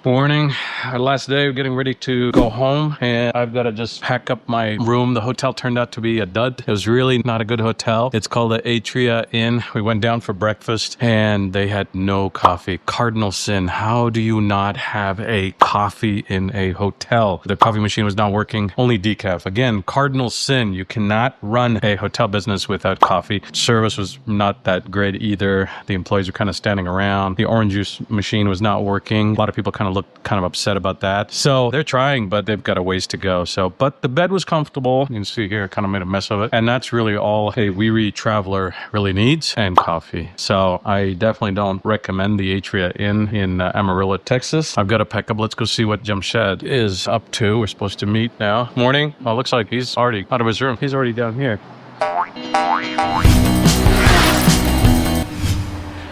Morning. Last day, getting ready to go home, and I've got to just pack up my room. The hotel turned out to be a dud. It was really not a good hotel. It's called the Atria Inn. We went down for breakfast, and they had no coffee. Cardinal sin. How do you not have a coffee in a hotel? The coffee machine was not working. Only decaf. Again, cardinal sin. You cannot run a hotel business without coffee. Service was not that great either. The employees were kind of standing around. The orange juice machine was not working. A lot of people kind of looked kind of upset about that. So they're trying, but they've got a ways to go. But the bed was comfortable. You can see here, I kind of made a mess of it. And that's really all a weary traveler really needs, and coffee. So I definitely don't recommend the Atria Inn in Amarillo, Texas. I've got to pack up. Let's go see what Jamshed is up to. We're supposed to meet now. Morning. Well, it looks like he's already out of his room. He's already down here.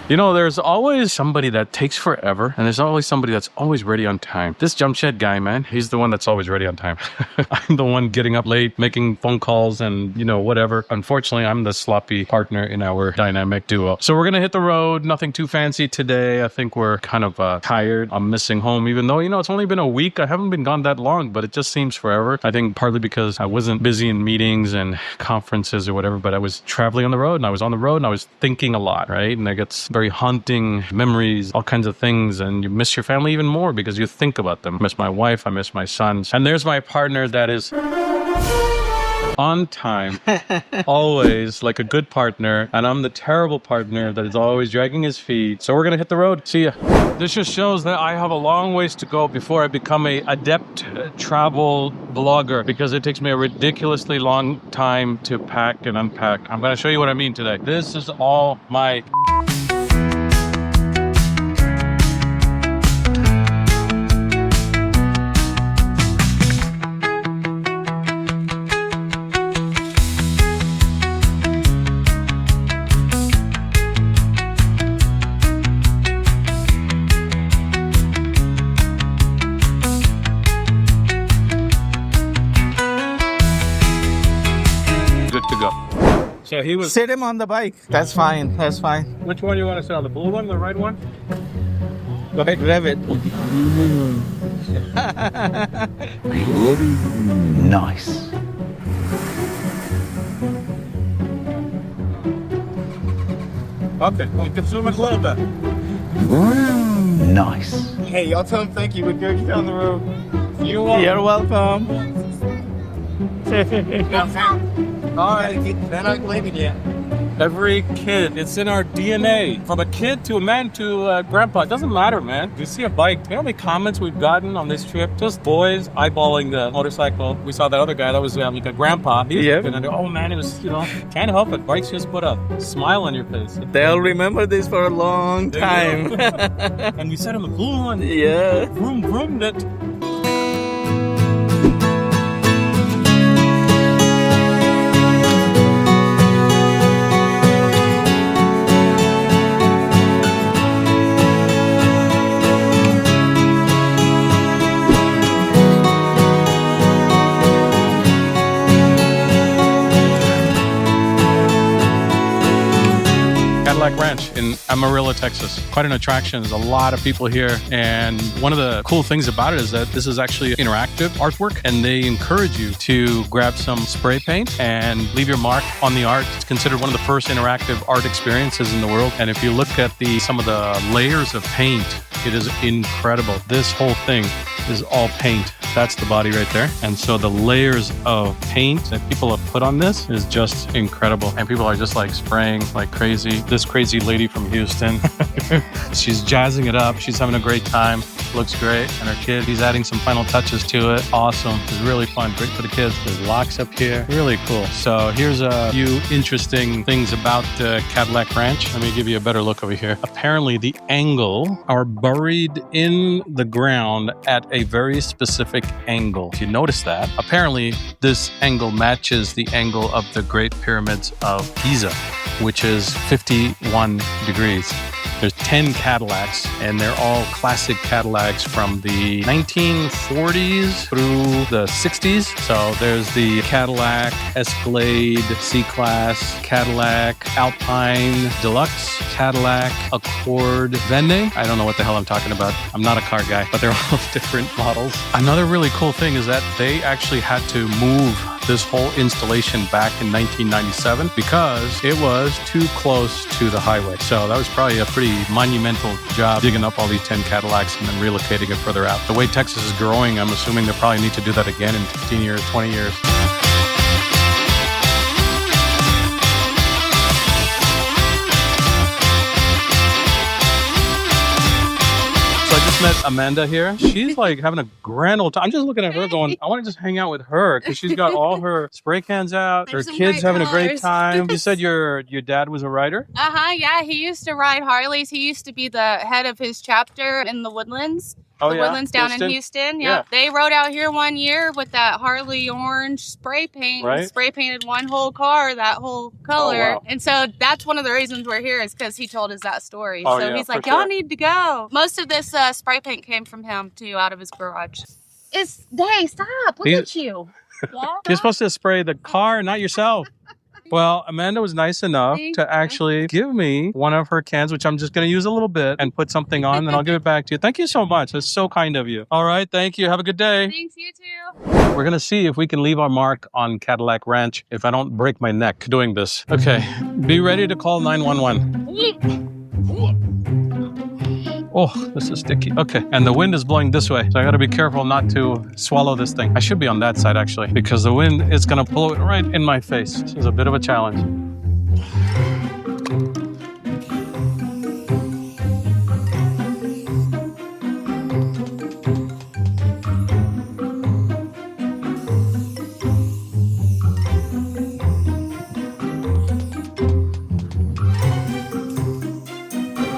You know, there's always somebody that takes forever, and there's always somebody that's always ready on time. This Jamshed guy, man, he's the one that's always ready on time. I'm the one getting up late, making phone calls and, whatever. Unfortunately, I'm the sloppy partner in our dynamic duo. So we're going to hit the road. Nothing too fancy today. I think we're kind of tired. I'm missing home, even though, it's only been a week. I haven't been gone that long, but it just seems forever. I think partly because I wasn't busy in meetings and conferences or whatever, but I was traveling on the road, and I was on the road, and I was thinking a lot, right? And I get very haunting memories, all kinds of things, and you miss your family even more because you think about them. I miss my wife, I miss my sons, and there's my partner that is on time, always, like a good partner, and I'm the terrible partner that is always dragging his feet. So we're gonna hit the road. See ya. This just shows that I have a long ways to go before I become a adept travel blogger, because it takes me a ridiculously long time to pack and unpack. I'm gonna show you what I mean today. This is all my to go. So he was... Sit him on the bike. That's fine. That's fine. Which one do you want to sit on? The blue one, the red one? Go ahead, rev it. Nice. Okay, well, you can zoom in a little bit. Nice. Hey, y'all tell him thank you. We're good down the road. You're welcome. You're welcome. All right, they're not leaving yet. every kid, it's in our DNA. From a kid to a man to a grandpa, it doesn't matter, man. You see a bike, you know how many comments we've gotten on this trip? Just boys eyeballing the motorcycle. We saw that other guy that was like a grandpa. He was looking at it. Oh man, it was, can't help it. Bikes just put a smile on your face. They'll remember this for a long time. And we set him a cool one. Yeah. Vroom, vroom, that. Cadillac Ranch in Amarillo, Texas. Quite an attraction. There's a lot of people here. And one of the cool things about it is that this is actually interactive artwork, and they encourage you to grab some spray paint and leave your mark on the art. It's considered one of the first interactive art experiences in the world. And if you look at some of the layers of paint, it is incredible. This whole thing is all paint. That's the body right there. And so the layers of paint that people have put on this is just incredible. And people are just like spraying like crazy. This crazy lady from Houston, she's jazzing it up. She's having a great time. Looks great. And her kid, he's adding some final touches to it. Awesome. It's really fun. Great for the kids. There's locks up here. Really cool. So here's a few interesting things about Cadillac Ranch. Let me give you a better look over here. Apparently the angle are buried in the ground at a very specific angle. If you notice that, apparently this angle matches the angle of the Great Pyramids of Giza, which is 51 degrees. There's 10 Cadillacs, and they're all classic Cadillacs from the 1940s through the 60s. So there's the Cadillac Escalade C-Class, Cadillac Alpine Deluxe, Cadillac Accord Vende. I don't know what the hell I'm talking about. I'm not a car guy, but they're all different models. Another really cool thing is that they actually had to move this whole installation back in 1997 because it was too close to the highway. So that was probably a pretty monumental job, digging up all these 10 Cadillacs and then relocating it further out. The way Texas is growing, I'm assuming they'll probably need to do that again in 15 years, 20 years. Met Amanda here. She's like having a grand old time. I'm just looking at her going, I want to just hang out with her because she's got all her spray cans out. Her kids having a great time. You said your dad was a rider? Yeah, he used to ride Harleys. He used to be the head of his chapter in the Woodlands. Woodlands down in Houston. Yeah. They rode out here one year with that Harley orange spray paint. Right. Spray painted one whole car, that whole color. Oh, wow. And so that's one of the reasons we're here is because he told us that story. So he's like, y'all need to go. Most of this spray paint came from him too, out of his garage. Stop. Look at you. Yeah? You're supposed to spray the car, not yourself. Well, Amanda was nice enough to actually give me one of her cans, which I'm just going to use a little bit and put something on, and I'll give it back to you. Thank you so much. That's so kind of you. All right. Thank you. Have a good day. Thanks. You too. We're going to see if we can leave our mark on Cadillac Ranch if I don't break my neck doing this. Okay. Be ready to call 911. Oh, this is sticky. Okay, and the wind is blowing this way, so I gotta be careful not to swallow this thing. I should be on that side, actually, because the wind is gonna blow it right in my face. This is a bit of a challenge.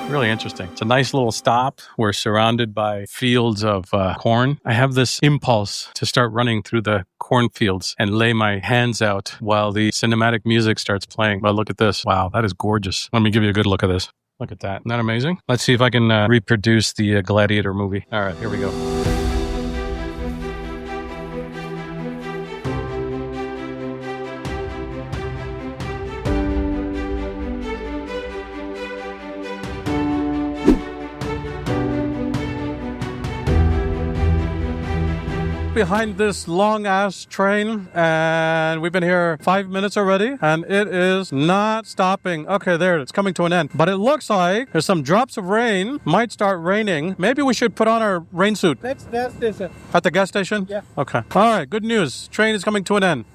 Really interesting. It's a nice little stop. We're surrounded by fields of corn. I have this impulse to start running through the cornfields and lay my hands out while the cinematic music starts playing. But look at this. Wow, that is gorgeous. Let me give you a good look at this. Look at that. Isn't that amazing? Let's see if I can reproduce the Gladiator movie. All right, here we go. Behind this long ass train, and we've been here 5 minutes already, and it is not stopping. Okay, there, it's coming to an end, but it looks like there's some drops of rain. Might start raining. Maybe we should put on our rain suit. That's gas station. At the gas station? Yeah. Okay. All right, good news. Train is coming to an end.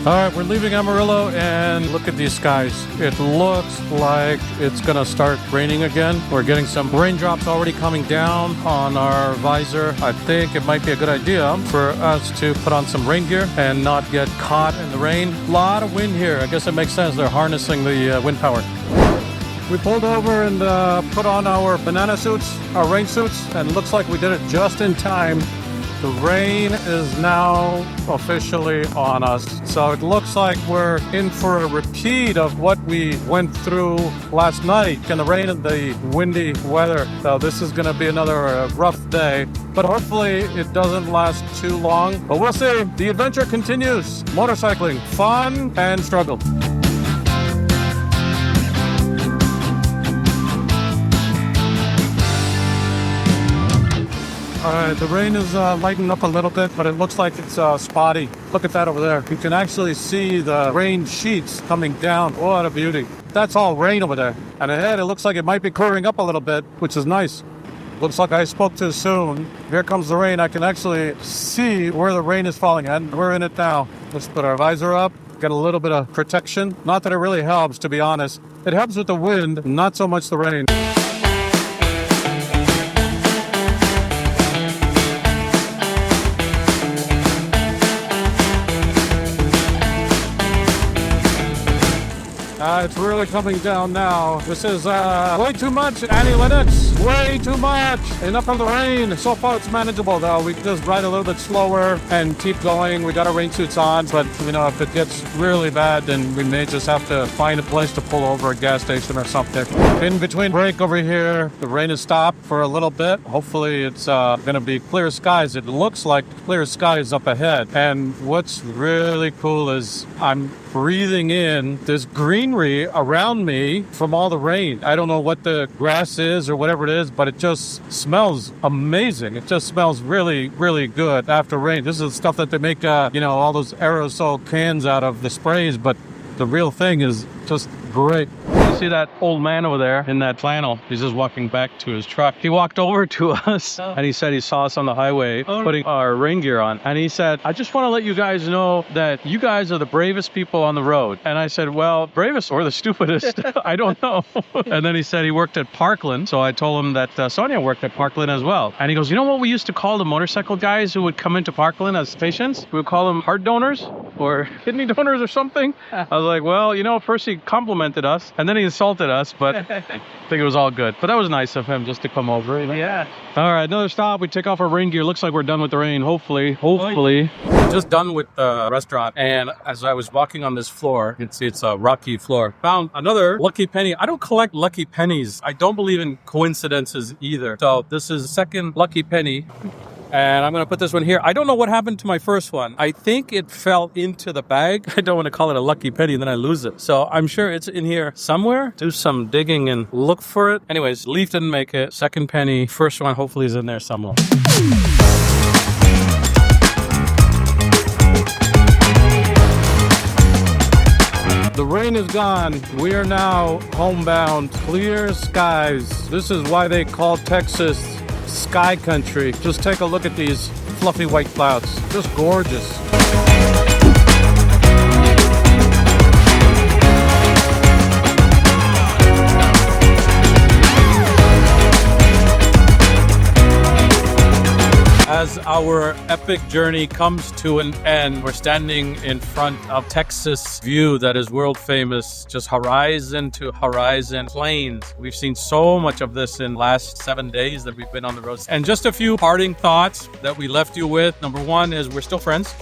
All right, we're leaving Amarillo, and look at these skies. It looks like it's gonna start raining again. We're getting some raindrops already coming down on our visor. I think it might be a good idea for us to put on some rain gear and not get caught in the rain. A lot of wind here. I guess it makes sense. They're harnessing the wind power. We pulled over and put on our banana suits, our rain suits, and it looks like we did it just in time. The rain is now officially on us. So it looks like we're in for a repeat of what we went through last night in the rain and the windy weather. So this is going to be another rough day, but hopefully it doesn't last too long. But we'll see. The adventure continues. Motorcycling, fun and struggle. All right, the rain is lighting up a little bit, but it looks like it's spotty. Look at that over there. You can actually see the rain sheets coming down. What a beauty. That's all rain over there. And ahead, it looks like it might be clearing up a little bit, which is nice. Looks like I spoke too soon. Here comes the rain. I can actually see where the rain is falling, and we're in it now. Let's put our visor up, get a little bit of protection. Not that it really helps, to be honest. It helps with the wind, not so much the rain. It's really coming down now. This is way too much analytics. Way too much. Enough of the rain. So far it's manageable though. We can just ride a little bit slower and keep going. We got our rain suits on, but you know, if it gets really bad, then we may just have to find a place to pull over, a gas station or something. In between break over here, the rain has stopped for a little bit. Hopefully it's gonna be clear skies. It looks like clear skies up ahead. And what's really cool is I'm breathing in this greenery around me from all the rain. I don't know what the grass is or whatever it is, but it just smells amazing. It just smells really, really good after rain. This is stuff that they make, you know, all those aerosol cans out of, the sprays, but the real thing is just great. You see that old man over there in that flannel? He's just walking back to his truck. He walked over to us and he said he saw us on the highway putting our rain gear on. And he said, I just want to let you guys know that you guys are the bravest people on the road. And I said, well, bravest or the stupidest? I don't know. And then he said he worked at Parkland. So I told him that Sonia worked at Parkland as well. And he goes, you know what we used to call the motorcycle guys who would come into Parkland as patients? We would call them heart donors or kidney donors or something. I was like, well, you know, first he complimented us and then he insulted us, but I think it was all good. But that was nice of him just to come over, you know? Yeah. All right, another stop. We take off our rain gear. Looks like we're done with the rain. Hopefully. Just done with the restaurant, and as I was walking on this floor, you can see it's a rocky floor, found another lucky penny. I don't collect lucky pennies. I don't believe in coincidences either. So this is the second lucky penny. And I'm going to put this one here. I don't know what happened to my first one. I think it fell into the bag. I don't want to call it a lucky penny, then I lose it. So I'm sure it's in here somewhere. Do some digging and look for it. Anyways, Leaf didn't make it. Second penny. First one hopefully is in there somewhere. The rain is gone. We are now homebound. Clear skies. This is why they call Texas sky country. Just take a look at these fluffy white clouds. Just gorgeous. As our epic journey comes to an end, we're standing in front of Texas view that is world famous, just horizon to horizon plains. We've seen so much of this in the last 7 days that we've been on the road. And just a few parting thoughts that we left you with. Number one is we're still friends.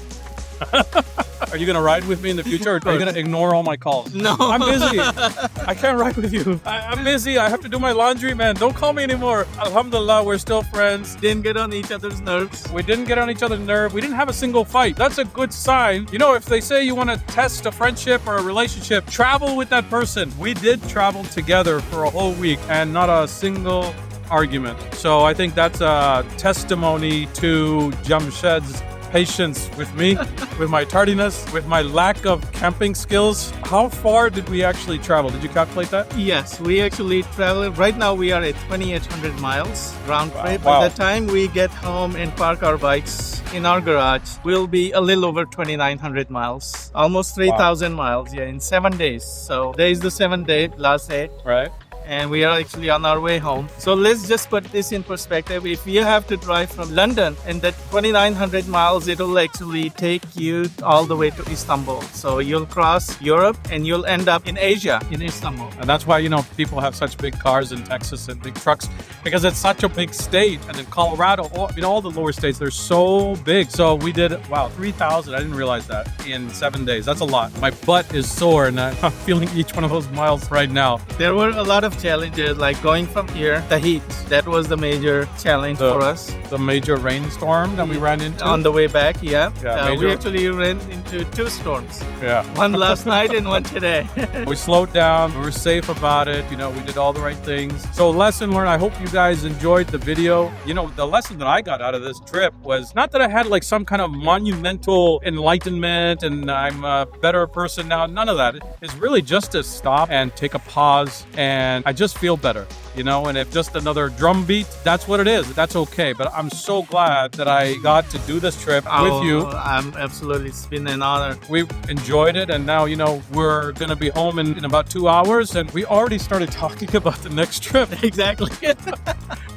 Are you going to ride with me in the future, or are you going to ignore all my calls? No. I'm busy. I can't ride with you. I'm busy. I have to do my laundry, man. Don't call me anymore. Alhamdulillah, we're still friends. Didn't get on each other's nerves. We didn't get on each other's nerve. We didn't have a single fight. That's a good sign. You know, if they say you want to test a friendship or a relationship, travel with that person. We did travel together for a whole week and not a single argument. So I think that's a testimony to Jamshed's patience with me, with my tardiness, with my lack of camping skills. How far did we actually travel? Did you calculate that? Yes, we actually traveled. Right now we are at 2,800 miles round trip. Wow. By the time we get home and park our bikes in our garage, we'll be a little over 2,900 miles. Almost 3,000 miles, yeah, in 7 days. So there is the 7th day, last day. Right. And we are actually on our way home. So let's just put this in perspective. If you have to drive from London and that 2,900 miles, it'll actually take you all the way to Istanbul. So you'll cross Europe and you'll end up in Asia, in Istanbul. And that's why, you know, people have such big cars in Texas and big trucks, because it's such a big state. And in Colorado, all the lower states, they're so big. So we did, 3,000. I didn't realize that in 7 days. That's a lot. My butt is sore and I'm feeling each one of those miles right now. There were a lot of challenges, like going from here, the heat. That was the major challenge for us. The major rainstorm that we ran into? On the way back, yeah. Major. We actually ran into 2 storms. Yeah. One last night and one today. We slowed down. We were safe about it. You know, we did all the right things. So lesson learned. I hope you guys enjoyed the video. You know, the lesson that I got out of this trip was not that I had like some kind of monumental enlightenment and I'm a better person now. None of that. It's really just to stop and take a pause, and I just feel better, you know, and if just another drum beat, that's what it is. That's okay. But I'm so glad that I got to do this trip with you. I'm absolutely, it's been an honor. We enjoyed it, and now, you know, we're going to be home in about 2 hours, and we already started talking about the next trip. Exactly.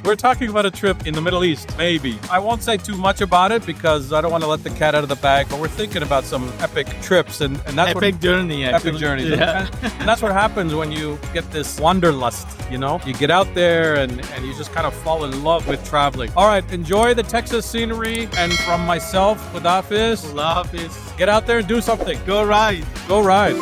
We're talking about a trip in the Middle East, maybe. I won't say too much about it because I don't want to let the cat out of the bag, but we're thinking about some epic trips and that's epic journey. Epic journeys. Yeah. And that's what happens when you get this wanderlust, you know? You get out there and you just kind of fall in love with traveling. All right, enjoy the Texas scenery. And from myself, with Hafiz, Love is. get out there and do something. Go ride. Go ride.